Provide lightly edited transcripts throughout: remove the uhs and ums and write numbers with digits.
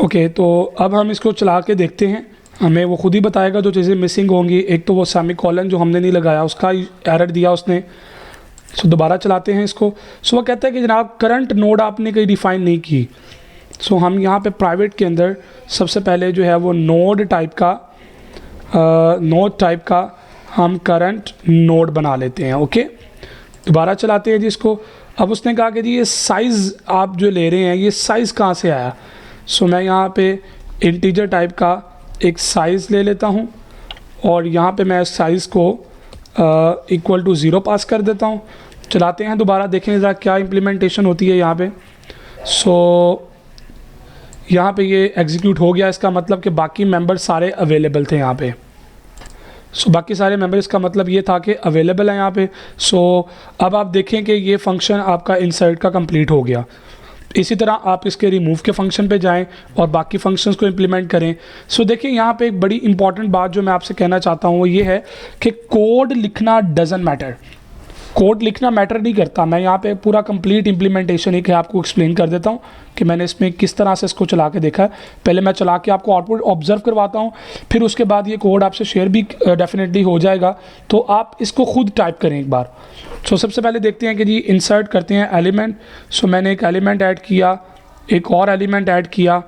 Okay, तो अब हम इसको चला के देखते हैं, हमें वो खुद ही बताएगा जो चीज़ें मिसिंग होंगी। एक तो वो सेमीकोलन जो हमने नहीं लगाया उसका एरर दिया उसने। सो दोबारा चलाते हैं इसको। सो वो कहता है कि जनाब करंट नोड आपने कहीं डिफ़ाइन नहीं की। सो हम यहाँ पे प्राइवेट के अंदर सबसे पहले जो है वो नोड टाइप का हम करंट नोड बना लेते हैं। ओके, दोबारा चलाते हैं जी इसको। अब उसने कहा कि जी ये साइज़ आप जो ले रहे हैं ये साइज़ कहाँ से आया। सो मैं यहाँ पे इंटीजर टाइप का एक साइज़ ले लेता हूँ और यहाँ पे मैं साइज़ को इक्वल टू 0 पास कर देता हूँ। चलाते हैं दोबारा, देखें ज़रा क्या इम्प्लीमेंटेशन होती है यहाँ पे। सो यहाँ पे ये एग्जीक्यूट हो गया, इसका मतलब कि बाकी मेंबर सारे अवेलेबल थे यहाँ पे। सो बाकी सारे मेंबर, इसका मतलब ये था कि अवेलेबल है यहाँ पे। सो अब आप देखें कि ये फंक्शन आपका इंसर्ट का कंप्लीट हो गया। इसी तरह आप इसके रिमूव के फंक्शन पे जाएं और बाकी फंक्शंस को इम्प्लीमेंट करें। सो देखिए यहाँ पे एक बड़ी इंपॉर्टेंट बात जो मैं आपसे कहना चाहता हूँ वो ये है कि कोड लिखना डजंट मैटर। कोड लिखना मैटर नहीं करता। मैं यहाँ पे पूरा कंप्लीट इम्प्लीमेंटेशन एक आपको एक्सप्लेन कर देता हूँ कि मैंने इसमें किस तरह से इसको चला के देखा है। पहले मैं चला के आपको आउटपुट ऑब्जर्व करवाता हूँ, फिर उसके बाद ये कोड आपसे शेयर भी डेफिनेटली हो जाएगा, तो आप इसको खुद टाइप करें एक बार। सो सबसे पहले देखते हैं कि जी इंसर्ट करते हैं एलिमेंट। सो मैंने एक एलिमेंट ऐड किया, एक और एलिमेंट ऐड किया।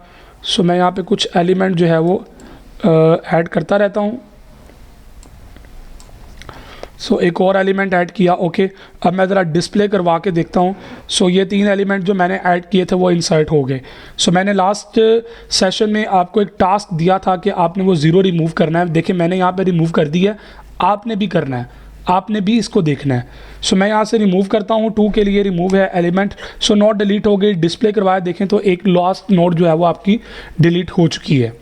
सो मैं यहाँ पे कुछ एलिमेंट जो है वो ऐड करता रहता हूँ। सो एक और एलिमेंट ऐड किया। ओके, अब मैं ज़रा डिस्प्ले करवा के देखता हूँ। सो ये 3 एलिमेंट जो मैंने ऐड किए थे वो इंसर्ट हो गए। सो मैंने लास्ट सेशन में आपको एक टास्क दिया था कि आपने वो 0 रिमूव करना है। देखिए मैंने यहाँ पे रिमूव कर दी है, आपने भी करना है, आपने भी इसको देखना है। सो मैं यहाँ से रिमूव करता हूँ, 2 के लिए रिमूव है एलिमेंट। सो नोड डिलीट हो गई, डिस्प्ले करवाया, देखें तो एक लास्ट नोड जो है वो आपकी डिलीट हो चुकी है।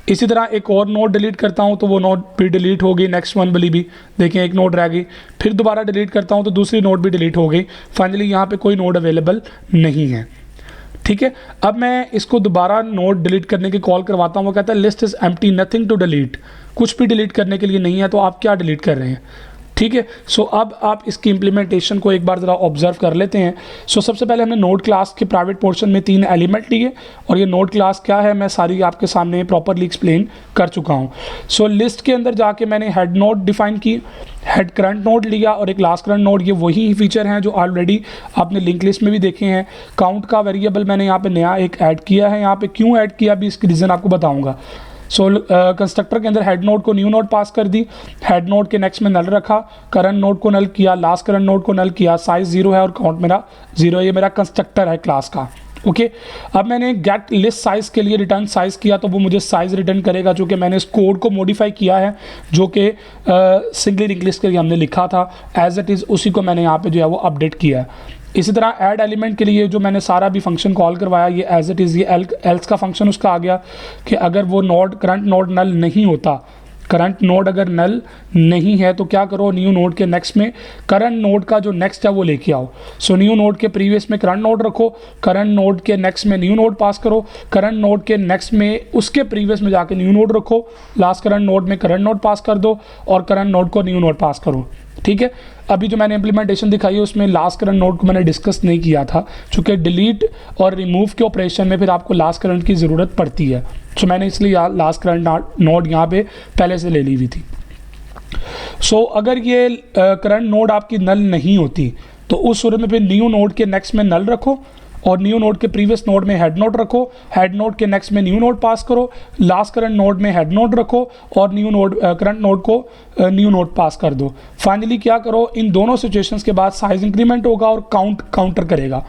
इसी तरह एक और नोड डिलीट करता हूँ तो वो नोड भी डिलीट हो गई, नेक्स्ट वन वाली भी, देखें एक नोड रह गई। फिर दोबारा डिलीट करता हूँ तो दूसरी नोड भी डिलीट हो गई। फाइनली यहाँ पे कोई नोड अवेलेबल नहीं है। ठीक है, अब मैं इसको दोबारा नोड डिलीट करने की कॉल करवाता हूँ। वो कहता है list is empty, nothing to delete, कुछ भी डिलीट करने के लिए नहीं है, तो आप क्या डिलीट कर रहे हैं। ठीक है, सो अब आप इसकी इम्प्लीमेंटेशन को एक बार ज़रा ऑब्जर्व कर लेते हैं। सो सबसे पहले हमने नोड क्लास के प्राइवेट पोर्शन में 3 एलिमेंट लिए और ये नोड क्लास क्या है मैं सारी आपके सामने प्रॉपरली एक्सप्लेन कर चुका हूँ। सो लिस्ट के अंदर जाके मैंने हेड नोड डिफाइन की, हेड करंट नोड लिया और एक लास्ट करंट नोड। ये वही फीचर हैं जो ऑलरेडी आपने लिंक लिस्ट में भी देखे हैं। काउंट का वेरिएबल मैंने यहाँ पे नया एक ऐड किया है। यहाँ पे क्यों ऐड किया अभी इसकी रीज़न आपको बताऊँगा। सो कंस्ट्रक्टर के अंदर हेड नोड को न्यू नोड पास कर दी, हेड नोड के नेक्स्ट में नल रखा, करंट नोड को नल किया, लास्ट करंट नोड को नल किया, साइज 0 है और काउंट मेरा 0 है। ये मेरा कंस्ट्रक्टर है क्लास का। ओके, अब मैंने गेट लिस्ट साइज़ के लिए रिटर्न साइज़ किया तो वो मुझे साइज़ रिटर्न करेगा, जो कि मैंने इस कोड को मॉडिफाई किया है जो कि सिंगल लिंक लिस्ट के लिए हमने लिखा था एज इट इज़, उसी को मैंने यहाँ पे जो है वो अपडेट किया है। इसी तरह ऐड एलिमेंट के लिए जो मैंने सारा भी फंक्शन कॉल करवाया ये एज इट इज़, ये एल्स का फंक्शन उसका आ गया कि अगर वो नोड करंट नोड नल नहीं होता, करंट नोड अगर नल नहीं है तो क्या करो, न्यू नोड के नेक्स्ट में करंट नोड का जो नेक्स्ट है वो लेके आओ। सो न्यू नोड के प्रीवियस में करंट नोड रखो, करंट नोड के नेक्स्ट में न्यू नोड पास करो, करंट नोड के नेक्स्ट में उसके प्रीवियस में जाके न्यू नोड रखो, लास्ट करंट नोड में करंट नोड पास कर दो और करंट नोड को न्यू नोड पास करो। ठीक है, अभी जो मैंने इम्प्लीमेंटेशन दिखाई है उसमें लास्ट करंट नोड को मैंने डिस्कस नहीं किया था, चूँकि डिलीट और रिमूव के ऑपरेशन में फिर आपको लास्ट करंट की ज़रूरत पड़ती है। सो मैंने इसलिए लास्ट करंट नोड यहाँ पे पहले से ले ली हुई थी। सो अगर ये करंट नोड आपकी नल नहीं होती तो उस सूरत में फिर न्यू नोड के नेक्स्ट में नल रखो और न्यू नोड के प्रीवियस नोड में हेड नोड रखो, हेड नोड के नेक्स्ट में न्यू नोड पास करो, लास्ट करंट नोड में हेड नोड रखो और न्यू नोड करंट नोड को न्यू नोड पास कर दो। फाइनली क्या करो, इन दोनों सिचुएशंस के बाद साइज इंक्रीमेंट होगा और काउंट काउंटर करेगा।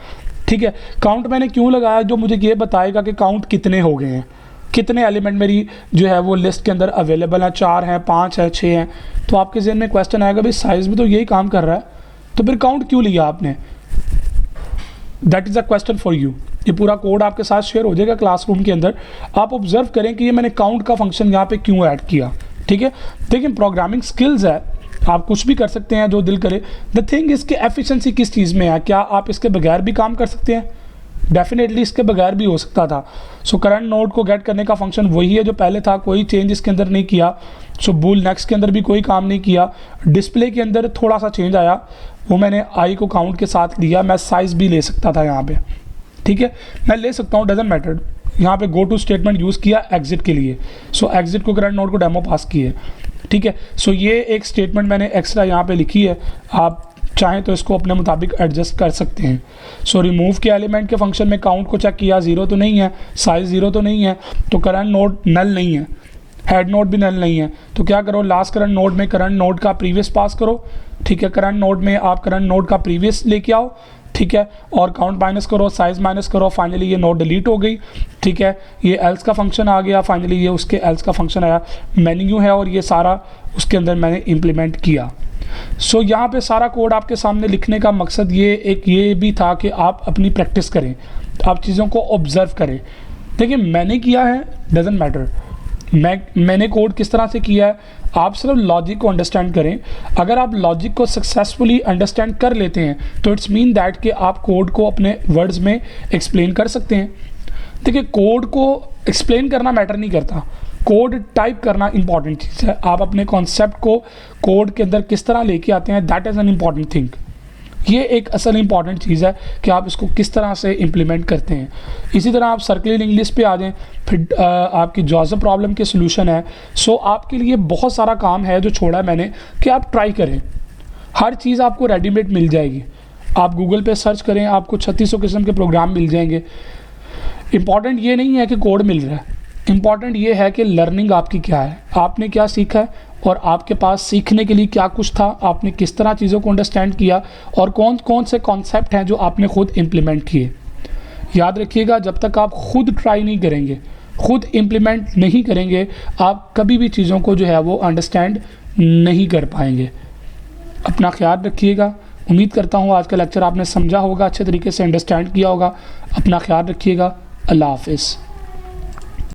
ठीक है, काउंट मैंने क्यों लगाया, जो मुझे ये बताएगा कि काउंट कितने हो गए हैं, कितने एलिमेंट मेरी जो है वो लिस्ट के अंदर अवेलेबल हैं, 4 हैं, 5 है, 6 हैं। तो आपके जहन में क्वेश्चन आएगा भाई साइज़ भी तो यही काम कर रहा है तो फिर काउंट क्यों लिया आपने। That is a question for you. ये पूरा कोड आपके साथ शेयर हो जाएगा क्लासरूम के अंदर। आप ऑब्जर्व करें कि ये मैंने काउंट का फंक्शन यहाँ पे क्यों ऐड किया। ठीक है, देखिए प्रोग्रामिंग स्किल्स है, आप कुछ भी कर सकते हैं जो दिल करे। द थिंग इसकी एफिशिएंसी किस चीज़ में है, क्या आप इसके बगैर भी काम कर सकते हैं, डेफिनेटली इसके बगैर भी हो सकता था। सो करंट नोड को गेट करने का फंक्शन वही है जो पहले था, कोई चेंज इसके अंदर नहीं किया। सो बूल नेक्स्ट के अंदर भी कोई काम नहीं किया। डिस्प्ले के अंदर थोड़ा सा चेंज आया, वो मैंने आई को काउंट के साथ लिया। मैं साइज़ भी ले सकता था यहाँ पे, ठीक है, मैं ले सकता हूँ, डजेंट मैटर, यहाँ पे गो टू स्टेटमेंट यूज़ किया एग्जिट के लिए। सो एग्जिट को करंट नोड को डेमो पास की है, ठीक है। सो ये एक स्टेटमेंट मैंने एक्स्ट्रा यहाँ पे लिखी है, आप चाहें तो इसको अपने मुताबिक एडजस्ट कर सकते हैं। सो रिमूव के एलिमेंट के फंक्शन में काउंट को चेक किया, 0 तो नहीं है, साइज 0 तो नहीं है, तो करंट नोड नल नहीं है, हेड नोड भी नल नहीं है। तो क्या करो, लास्ट करंट नोड में करंट नोड का प्रीवियस पास करो, ठीक है। करंट नोड में आप करंट नोड का प्रीवियस लेके आओ, ठीक है, और काउंट माइनस करो, साइज माइनस करो, फाइनली ये नोड डिलीट हो गई, ठीक है। ये एल्स का फंक्शन आ गया, फाइनली ये उसके एल्स का फंक्शन आया, मेन्यू है और ये सारा उसके अंदर मैंने इम्प्लीमेंट किया। सो यहाँ पे सारा कोड आपके सामने लिखने का मकसद ये भी था कि आप अपनी प्रैक्टिस करें, आप चीज़ों को ऑब्ज़र्व करें। देखिए मैंने किया है, डजेंट मैटर मैंने कोड किस तरह से किया है, आप सिर्फ लॉजिक को अंडरस्टैंड करें। अगर आप लॉजिक को सक्सेसफुली अंडरस्टैंड कर लेते हैं तो इट्स मीन दैट कि आप कोड को अपने वर्ड्स में एक्सप्लेन कर सकते हैं। देखिए कोड को एक्सप्लेन करना मैटर नहीं करता, कोड टाइप करना इंपॉर्टेंट चीज़ है। आप अपने कॉन्सेप्ट को कोड के अंदर किस तरह लेके आते हैं, that is an important thing. ये एक असल इंपॉर्टेंट चीज़ है कि आप इसको किस तरह से इम्प्लीमेंट करते हैं। इसी तरह आप सर्कुलर इंग्लिश पे आ जाएं, फिर आपकी जॉज़र प्रॉब्लम के सोल्यूशन है। सो आपके लिए बहुत सारा काम है जो छोड़ा है मैंने कि आप ट्राई करें, हर चीज़ आपको रेडीमेड मिल जाएगी। आप गूगल पे सर्च करें, आपको 3600 किस्म के प्रोग्राम मिल जाएंगे। इम्पॉर्टेंट ये नहीं है कि कोड मिल रहा है, इम्पॉर्टेंट ये है कि लर्निंग आपकी क्या है, आपने क्या सीखा है और आपके पास सीखने के लिए क्या कुछ था, आपने किस तरह चीज़ों को अंडरस्टैंड किया और कौन कौन से कॉन्सेप्ट हैं जो आपने खुद इम्प्लीमेंट किए। याद रखिएगा, जब तक आप खुद ट्राई नहीं करेंगे, खुद इम्प्लीमेंट नहीं करेंगे, आप कभी भी चीज़ों को जो है वो अंडरस्टैंड नहीं कर पाएंगे। अपना ख्याल रखिएगा। उम्मीद करता हूँ आज का लेक्चर आपने समझा होगा, अच्छे तरीके से अंडरस्टैंड किया होगा। अपना ख्याल रखिएगा। अल्लाह हाफ़िज़।